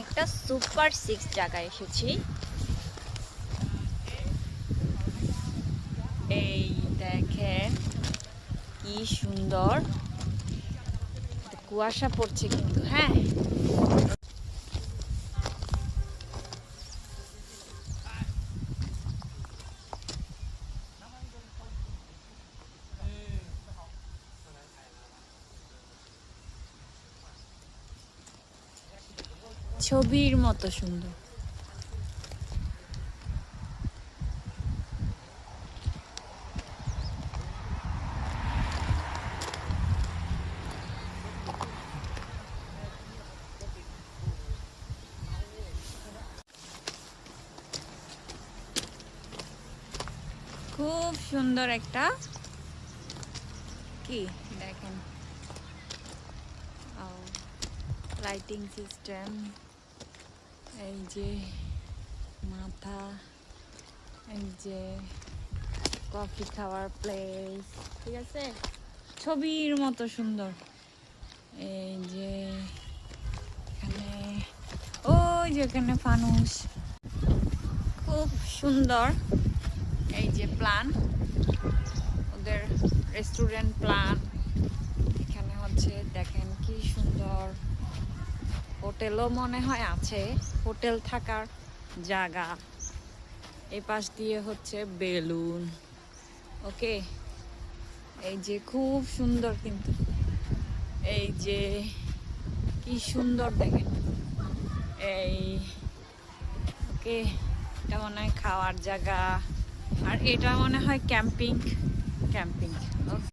একটা সুপার 6 জায়গায় এসেছি। এই দেখেন কি সুন্দর, কুয়াশা পড়ছে কিন্তু। হ্যাঁ, ছবির মতো সুন্দর। খুব সুন্দর একটা কি দেখেন, লাইটিং সিস্টেম, এই যে মাথা, এই যে কফি খাওয়ার প্লেস, ঠিক আছে, ছবির মতো সুন্দর। এই যে এখানে, ওই যে এখানে ফানুস, খুব সুন্দর। এই যে প্ল্যান, ওদের রেস্টুরেন্ট প্ল্যান। এখানে হচ্ছে দেখেন কি সুন্দর, হোটেলও মনে হয় আছে, হোটেল থাকার জায়গা। এই পাশ দিয়ে হচ্ছে বেলুন। ওকে, এই যে খুব সুন্দর কিন্তু, এই যে কি সুন্দর দেখেন। এই ওকে, এটা মনে হয় খাওয়ার জায়গা, আর এটা মনে হয় ক্যাম্পিং।